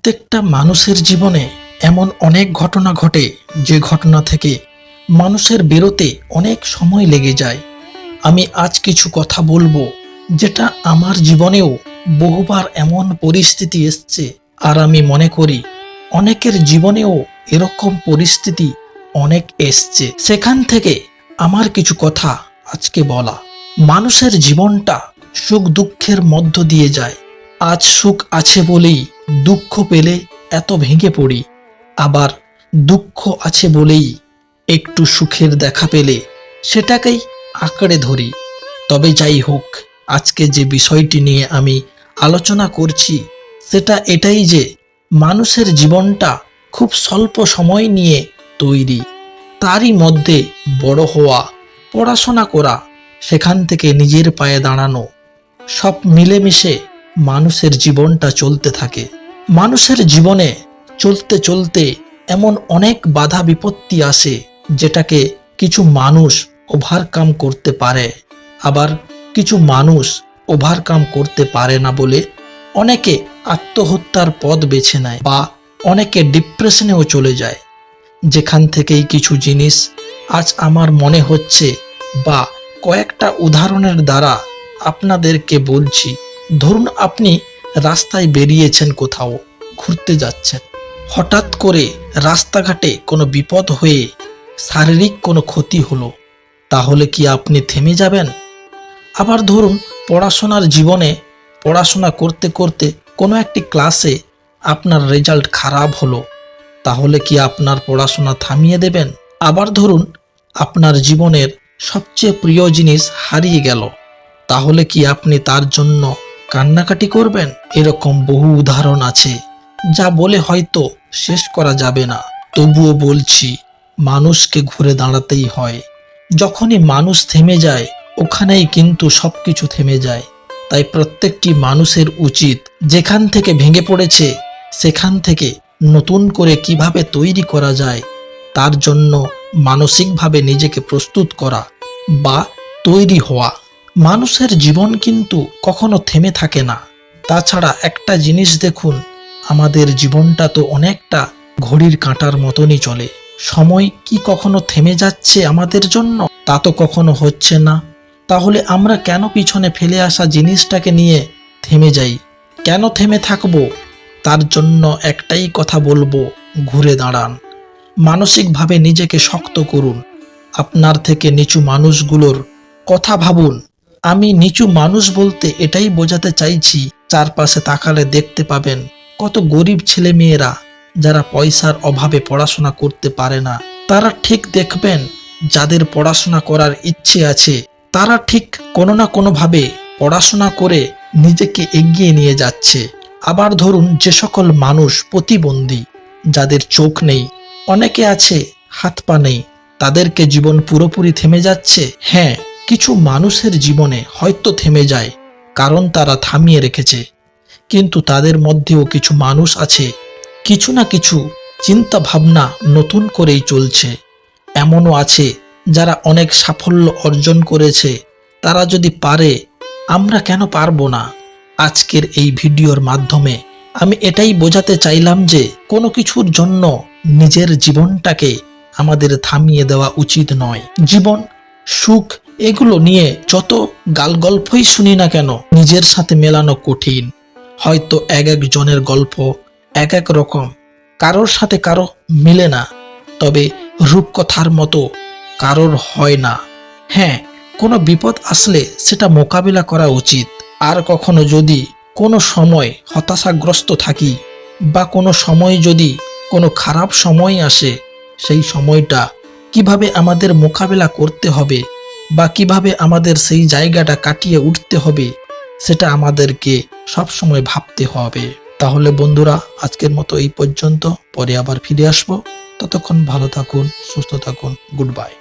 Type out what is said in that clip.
প্রত্যেকটা মানুষের জীবনে এমন অনেক ঘটনা ঘটে যে ঘটনা থেকে মানুষের বেরোতে অনেক সময় লেগে যায়। আমি আজ কিছু কথা বলবো যেটা আমার জীবনেও বহুবার এমন পরিস্থিতি এসছে, আর আমি মনে করি অনেকের জীবনেও এরকম পরিস্থিতি অনেক এসছে। সেখান থেকে আমার কিছু কথা আজকে বলা। মানুষের জীবনটা সুখ দুঃখের মধ্য দিয়ে যায়। আজ সুখ আছে বলেই দুঃখ পেলে এত ভেঙে পড়ি, আবার দুঃখ আছে বলেই একটু সুখের দেখা পেলে সেটাকেই আঁকড়ে ধরি। তবে যাই হোক, আজকে যে বিষয়টি নিয়ে আমি আলোচনা করছি সেটা এটাই যে মানুষের জীবনটা খুব স্বল্প সময় নিয়ে তৈরি। তারই মধ্যে বড় হওয়া, পড়াশোনা করা, সেখান থেকে নিজের পায়ে দাঁড়ানো, সব মিলেমিশে মানুষের জীবনটা চলতে থাকে। মানুষের জীবনে চলতে চলতে এমন অনেক বাধা বিপত্তি আসে যেটাকে কিছু মানুষ ওভারকাম করতে পারে, আবার কিছু মানুষ ওভারকাম করতে পারে না বলে অনেকে আত্মহত্যার পথ বেছে নেয় বা অনেকে ডিপ্রেশনেও চলে যায়। যেখান থেকেই কিছু জিনিস আজ আমার মনে হচ্ছে বা কয়েকটা উদাহরণের দ্বারা আপনাদেরকে বলছি। ধরুন আপনি রাস্তায় বেরিয়েছেন, কোথাও ঘুরতে যাচ্ছেন, হঠাৎ করে রাস্তাঘাটে কোনো বিপদ হয়ে শারীরিক কোনো ক্ষতি হলো, তাহলে কি আপনি থেমে যাবেন? আবার ধরুন পড়াশোনার জীবনে পড়াশোনা করতে করতে কোনো একটি ক্লাসে আপনার রেজাল্ট খারাপ হলো, তাহলে কি আপনার পড়াশোনা থামিয়ে দেবেন? আবার ধরুন আপনার জীবনের সবচেয়ে প্রিয় জিনিস হারিয়ে গেল, তাহলে কি আপনি তার জন্য কান্নাকাটি করবেন? এরকম বহু উদাহরণ আছে যা বলে হয়তো শেষ করা যাবে না। তবুও বলছি, মানুষকে ঘুরে দাঁড়াতেই হয়। যখনই মানুষ থেমে যায় ওখানেই কিন্তু সবকিছু থেমে যায়। তাই প্রত্যেকটি মানুষের উচিত যেখান থেকে ভেঙে পড়েছে সেখান থেকে নতুন করে কিভাবে তৈরি করা যায় তার জন্য মানসিকভাবে নিজেকে প্রস্তুত করা বা তৈরি হওয়া। মানুষের জীবন কিন্তু কখনো থেমে থাকে না। তাছাড়া একটা জিনিস দেখুন, আমাদের জীবনটা তো অনেকটা ঘড়ির কাঁটার মতনই চলে। সময় কি কখনো থেমে যাচ্ছে আমাদের জন্য? তা তো কখনো হচ্ছে না। তাহলে আমরা কেন পিছনে ফেলে আসা জিনিসটাকে নিয়ে থেমে যাই? কেন থেমে থাকবো? তার জন্য একটাই কথা বলবো, ঘুরে দাঁড়ান। মানসিকভাবে নিজেকে শক্ত করুন। আপনার থেকে নিচু মানুষগুলোর কথা ভাবুন। আমি নিচু মানুষ বলতে এটাই বোঝাতে চাইছি, চারপাশে তাকালে দেখতে পাবেন কত গরিব ছেলে মেয়েরা যারা পয়সার অভাবে পড়াশোনা করতে পারে না। তারা ঠিক দেখবেন যাদের পড়াশোনা করার ইচ্ছে আছে তারা ঠিক কোনো না কোনোভাবে পড়াশোনা করে নিজেকে এগিয়ে নিয়ে যাচ্ছে। আবার ধরুন যে সকল মানুষ প্রতিবন্ধী, যাদের চোখ নেই, অনেকে আছে হাত পা নেই, তাদেরকে জীবন পুরোপুরি থেমে যাচ্ছে। হ্যাঁ, কিছু মানুষের জীবনে হয়তো থেমে যায় কারণ তারা থামিয়ে রেখেছে, কিন্তু তাদের মধ্যেও কিছু মানুষ আছে কিছু না কিছু চিন্তা ভাবনা নতুন করেই চলছে। এমনও আছে যারা অনেক সাফল্য অর্জন করেছে। তারা যদি পারে, আমরা কেন পারবো না? আজকের এই ভিডিওর মাধ্যমে আমি এটাই বোঝাতে চাইলাম যে কোনো কিছুর জন্য নিজের জীবনটাকে আমাদের থামিয়ে দেওয়া উচিত নয়। জীবন, সুখ এগুলো নিয়ে যত গালগল্পই শুনি না কেন, নিজের সাথে মেলানো কঠিন। হয়তো এক একজনের গল্প এক এক রকম, কারোর সাথে কারো মিলে না, তবে রূপকথার মতো কারোর হয় না। হ্যাঁ, কোনো বিপদ আসলে সেটা মোকাবিলা করা উচিত। আর কখনো যদি কোনো সময় হতাশাগ্রস্ত থাকি বা কোনো সময় যদি কোনো খারাপ সময় আসে, সেই সময়টা কিভাবে আমাদের মোকাবিলা করতে হবে বা কিভাবে আমাদের সেই জায়গাটা কাটিয়ে উঠতে হবে সেটা আমাদেরকে সবসময় ভাবতে হবে। তাহলে বন্ধুরা, আজকের মতো এই পর্যন্ত। পরে আবার ফিরে আসবো। ততক্ষণ ভালো থাকুন, সুস্থ থাকুন। Good bye.